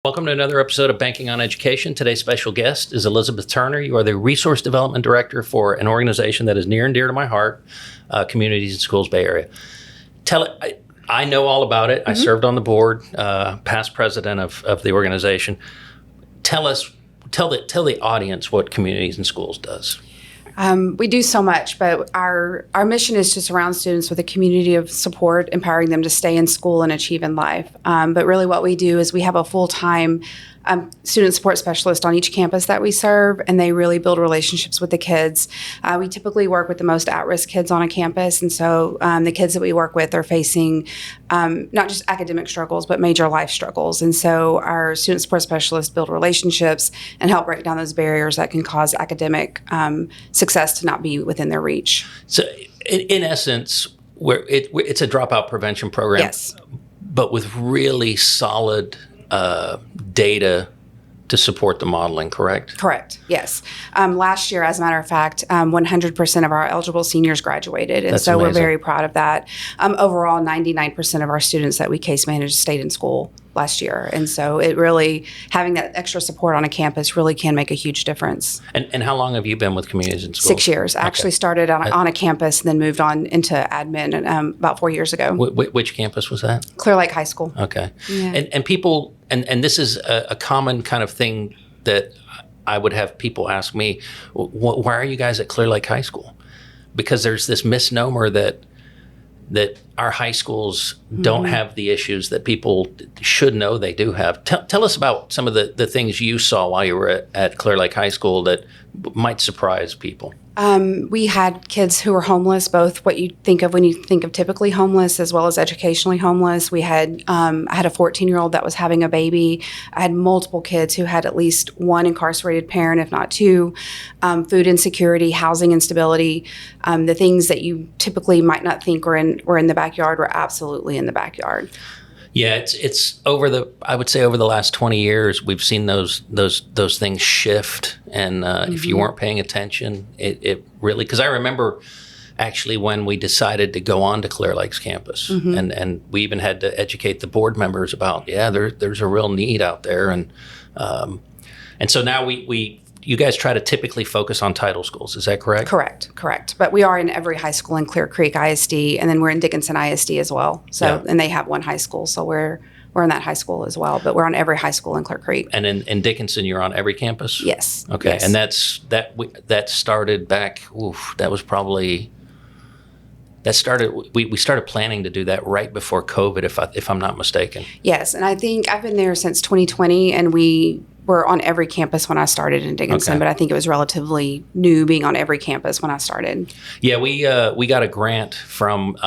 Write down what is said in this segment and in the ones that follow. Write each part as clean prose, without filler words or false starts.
Welcome to another episode of Banking on Education. Today's special guest is Elizabeth Turner. You are the Resource Development Director for an organization that is near and dear to my heart, Communities and Schools Bay Area. I know all about it. I served on the board, past president of the organization. Tell the audience what Communities and Schools does. We do so much, but our mission is to surround students with a community of support, empowering them to stay in school and achieve in life. But really what we do is we have a full-time student support specialist on each campus that we serve, and they really build relationships with the kids. We typically work with the most at-risk kids on a campus, and so the kids that we work with are facing not just academic struggles, but major life struggles. And so our student support specialists build relationships and help break down those barriers that can cause academic success to not be within their reach. So in essence, it's a dropout prevention program, Yes. but with really solid data to support the modeling, correct? Correct, yes. Last year, as a matter of fact, 100% of our eligible seniors graduated, and That's so amazing. we're very proud of that. Overall, 99% of our students that we case managed stayed in school last year, and so it really, having that extra support on a campus really can make a huge difference. And how long have you been with Communities and Schools? 6 years. I actually started on a campus and then moved on into admin about 4 years ago. Which campus was that? Clear Lake High School. Okay. Yeah. And people, and this is a common kind of thing that I would have people ask me, why are you guys at Clear Lake High School? Because there's this misnomer that our high schools don't have the issues that people should know they do have. Tell us about some of the things you saw while you were at Clear Lake High School that might surprise people. We had kids who were homeless, both what you think of when you think of typically homeless as well as educationally homeless. We had, I had a 14-year-old that was having a baby. I had multiple kids who had at least one incarcerated parent, if not two. Food insecurity, housing instability, the things that you typically might not think were in the backyard were absolutely in the backyard. Yeah, it's I would say over the last 20 years, we've seen those things shift. And if you weren't paying attention, it really, because I remember actually when we decided to go on to Clear Lake's campus, and we even had to educate the board members about, there's a real need out there. And so now you guys try to typically focus on title schools. Is that correct? Correct. But we are in every high school in Clear Creek ISD, and then we're in Dickinson ISD as well. So, and they have one high school, so we're in that high school as well. But we're on every high school in Clear Creek. And in Dickinson, you're on every campus? Yes. Okay. Yes. And that started back. That was probably. That started. We started planning to do that right before COVID, if I'm not mistaken. Yes, and I think I've been there since 2020, and we were on every campus when I started in Dickinson. Okay. But I think it was relatively new being on every campus when I started. Yeah, we got a grant from.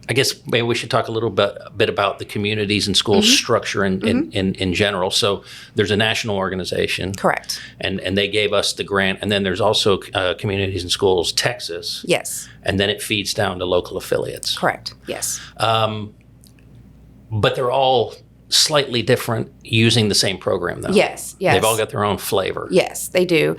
I guess maybe we should talk a little bit about the Communities and Schools structure in general. So there's a national organization. Correct. And they gave us the grant. And then there's also Communities and Schools Texas. Yes. And then it feeds down to local affiliates. Correct. Yes. But they're all slightly different using the same program, though. Yes. They've all got their own flavor. Yes, they do.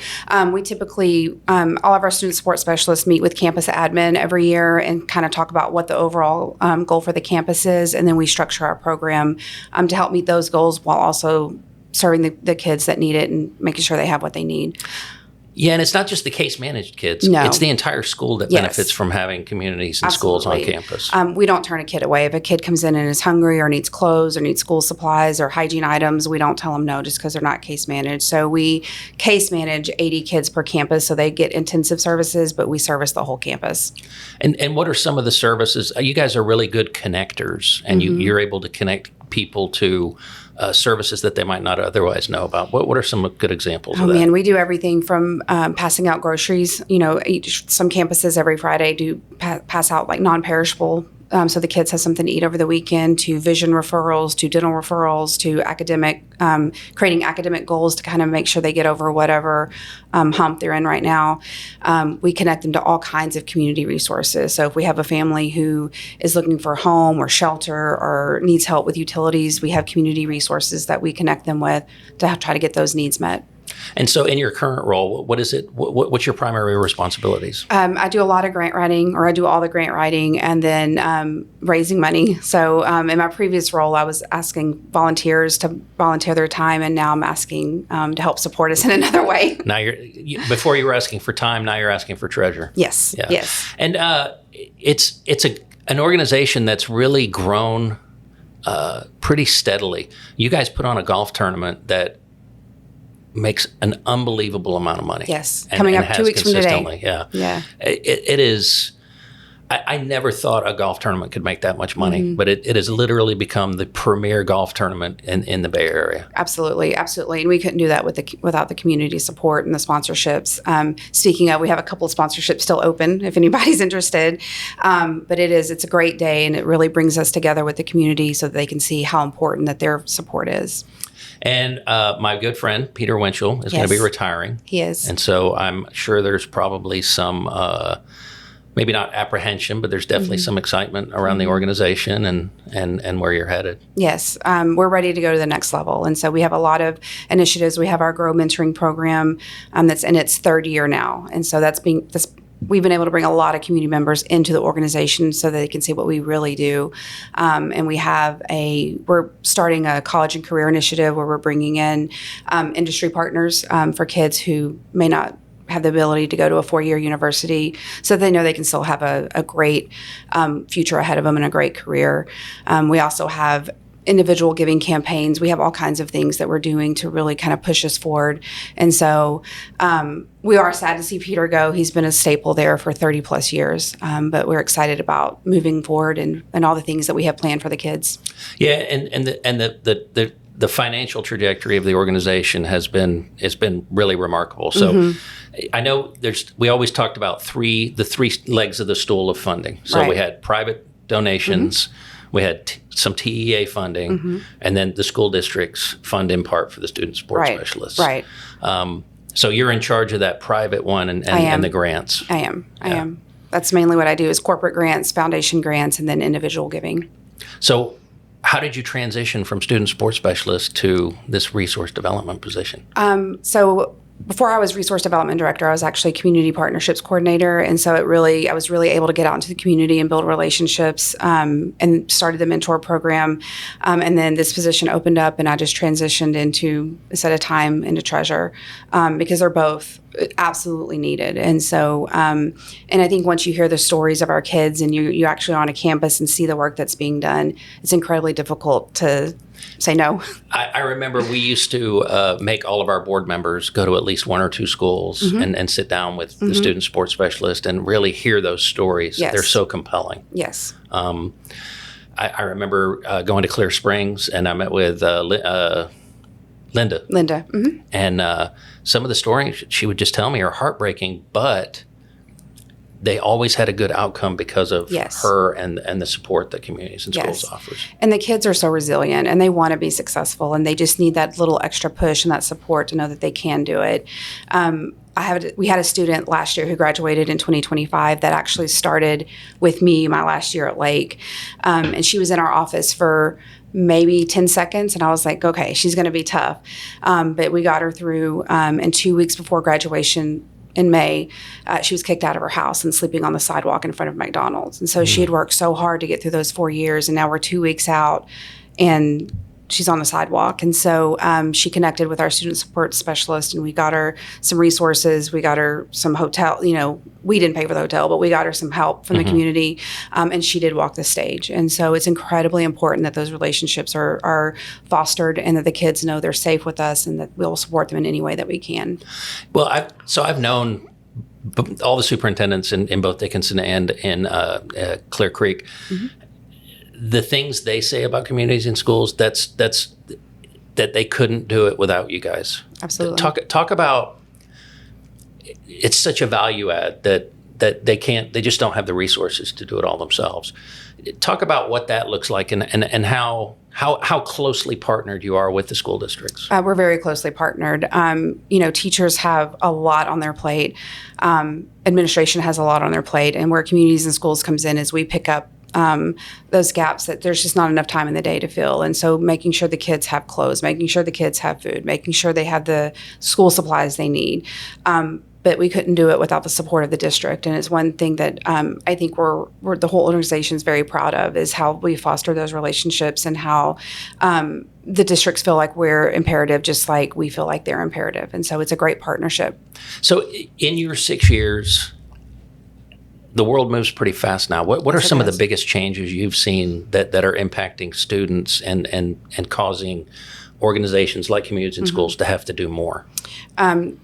We typically, all of our student support specialists meet with campus admin every year and kind of talk about what the overall goal for the campus is, and then we structure our program to help meet those goals while also serving the kids that need it and making sure they have what they need. Yeah, and it's not just the case-managed kids. No. It's the entire school that benefits from having Communities and Schools on campus. We don't turn a kid away. If a kid comes in and is hungry or needs clothes or needs school supplies or hygiene items, we don't tell them no just because they're not case managed. So we case manage 80 kids per campus, so they get intensive services, but we service the whole campus. And what are some of the services? You guys are really good connectors, and you're able to connect people to services that they might not otherwise know about. What are some good examples of that? Man, we do everything from passing out groceries. Some campuses every Friday do pass out like non-perishable, so the kids have something to eat over the weekend, to vision referrals, to dental referrals, to creating academic goals to kind of make sure they get over whatever hump they're in right now. We connect them to all kinds of community resources. So if we have a family who is looking for a home or shelter or needs help with utilities, we have community resources that we connect them with to try to get those needs met. And so in your current role, what is it? What's your primary responsibilities? I do a lot of grant writing, or I do all the grant writing, and then raising money. So in my previous role, I was asking volunteers to volunteer their time, and now I'm asking to help support us in another way. Now before you were asking for time, now you're asking for treasure. Yes. Yeah. Yes. And it's an organization that's really grown pretty steadily. You guys put on a golf tournament that makes an unbelievable amount of money. Yes, coming up 2 weeks from today. Yeah, yeah. It is. I never thought a golf tournament could make that much money, but it has literally become the premier golf tournament in the Bay Area. Absolutely, absolutely, and we couldn't do that without the community support and the sponsorships. Speaking of, we have a couple of sponsorships still open if anybody's interested. But it's a great day, and it really brings us together with the community so that they can see how important that their support is. And my good friend, Peter Winchell, is going to be retiring. He is. And so I'm sure there's probably some, maybe not apprehension, but there's definitely some excitement around the organization and where you're headed. Yes. We're ready to go to the next level. And so we have a lot of initiatives. We have our Grow Mentoring program that's in its third year now. And so we've been able to bring a lot of community members into the organization so that they can see what we really do. And we're starting a college and career initiative where we're bringing in industry partners for kids who may not have the ability to go to a 4-year university, so that they know they can still have a great future ahead of them and a great career. We also have individual giving campaigns. We have all kinds of things that we're doing to really kind of push us forward. And so we are sad to see Peter go. He's been a staple there for 30 plus years, but we're excited about moving forward and all the things that we have planned for the kids. Yeah, and the financial trajectory of the organization has been really remarkable. So I know we always talked about the three legs of the stool of funding. So we had private donations, we had some TEA funding, and then the school districts fund in part for the student support specialists. Right. So you're in charge of that private one and the grants. I am. That's mainly what I do is corporate grants, foundation grants, and then individual giving. So how did you transition from student support specialist to this resource development position? So before I was resource development director, I was actually community partnerships coordinator. And so I was really able to get out into the community and build relationships and started the mentor program. And then this position opened up and I just transitioned into treasure because they're both absolutely needed. And so, and I think once you hear the stories of our kids and you actually are on a campus and see the work that's being done, it's incredibly difficult to say no. I remember we used to make all of our board members go to at least one or two schools and sit down with the student support specialist and really hear those stories. Yes. They're so compelling. Yes. I remember going to Clear Springs and I met with Linda. Mm-hmm. And some of the stories she would just tell me are heartbreaking, but they always had a good outcome because of her and the support that communities and schools offers. And the kids are so resilient and they want to be successful and they just need that little extra push and that support to know that they can do it. We had a student last year who graduated in 2025 that actually started with me my last year at Lake. And she was in our office for maybe 10 seconds. And I was like, okay, she's going to be tough. But we got her through. And 2 weeks before graduation in May, she was kicked out of her house and sleeping on the sidewalk in front of McDonald's. And so she had worked so hard to get through those 4 years. And now we're 2 weeks out and she's on the sidewalk. And so she connected with our student support specialist and we got her some resources. We got her some hotel, we didn't pay for the hotel, but we got her some help from the community. And she did walk the stage. And so it's incredibly important that those relationships are fostered and that the kids know they're safe with us and that we'll support them in any way that we can. Well, I've known all the superintendents in both Dickinson and in Clear Creek. The things they say about communities and schools, that they couldn't do it without you guys. Absolutely. Talk about, it's such a value add that they just don't have the resources to do it all themselves. Talk about what that looks like and how closely partnered you are with the school districts. We're very closely partnered. Teachers have a lot on their plate. Administration has a lot on their plate. And where communities and schools comes in is we pick up those gaps that there's just not enough time in the day to fill. And so making sure the kids have clothes, making sure the kids have food, making sure they have the school supplies they need. But we couldn't do it without the support of the district. And it's one thing that I think we're the whole organization is very proud of, is how we foster those relationships and how the districts feel like we're imperative, just like we feel like they're imperative. And so it's a great partnership. So in your 6 years, the world moves pretty fast now. What are some of the biggest changes you've seen that are impacting students and causing organizations like communities and schools to have to do more?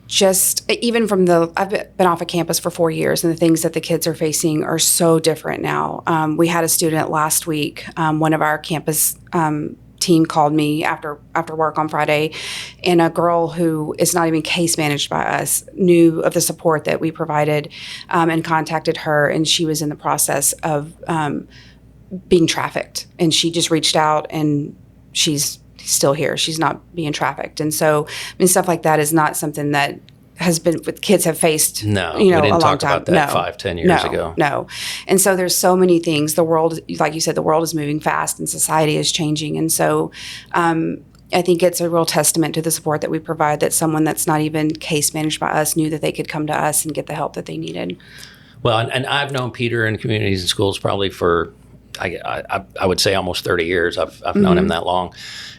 Just even from I've been off of campus for 4 years, and the things that the kids are facing are so different now. We had a student last week, one of our campus team called me after work on Friday, and a girl who is not even case managed by us knew of the support that we provided, and contacted her, and she was in the process of being trafficked, and she just reached out, and she's still here. She's not being trafficked. And so, I mean, stuff like that is not something that has been, with kids have faced, no, we didn't a long talk time. About that 5-10 years ago. No. And so there's so many things. The world, like you said, the world is moving fast and society is changing. And so I think it's a real testament to the support that we provide, that someone that's not even case managed by us knew that they could come to us and get the help that they needed. Well, and I've known Peter in communities and schools probably for, I would say, almost 30 years. I've known him that long.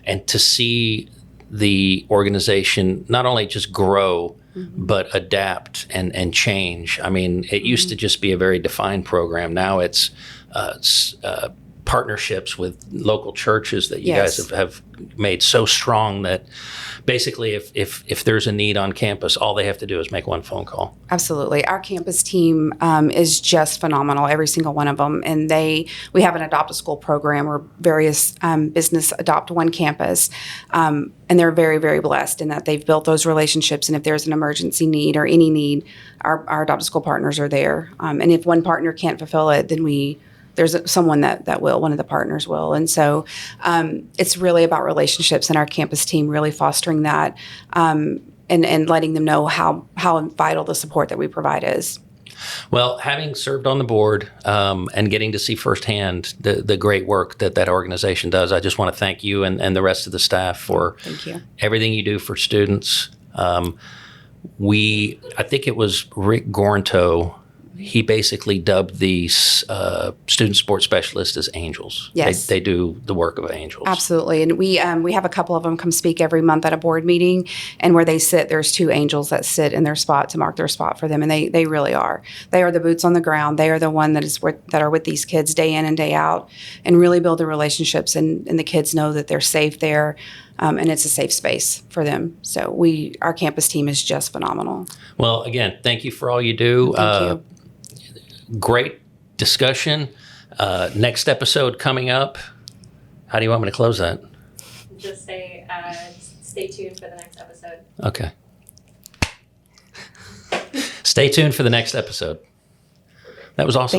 And to see the organization not only just grow, but adapt and change. I mean, it used to just be a very defined program. Now it's partnerships with local churches that you guys have made so strong that basically if there's a need on campus, all they have to do is make one phone call. Absolutely. Our campus team is just phenomenal, every single one of them. And we have an Adopt a School program where various business adopt one campus. And they're very, very blessed in that they've built those relationships. And if there's an emergency need or any need, our Adopt a School partners are there. And if one partner can't fulfill it, then there's someone that will, one of the partners will. And so it's really about relationships, and our campus team really fostering that and letting them know how vital the support that we provide is. Well, having served on the board and getting to see firsthand the great work that organization does, I just want to thank you and the rest of the staff for everything you do for students. I think it was Rick Gornto. He basically dubbed the student sports specialists as angels. Yes. They do the work of angels. Absolutely. And we have a couple of them come speak every month at a board meeting, and where they sit, there's 2 angels that sit in their spot to mark their spot for them. And they really are. They are the boots on the ground. They are the one that are with these kids day in and day out, and really build the relationships, and the kids know that they're safe there. And it's a safe space for them. So our campus team is just phenomenal. Well, again, thank you for all you do. Thank you. Great discussion. Next episode coming up. How do you want me to close that? Just say, stay tuned for the next episode. Okay. Stay tuned for the next episode. That was awesome.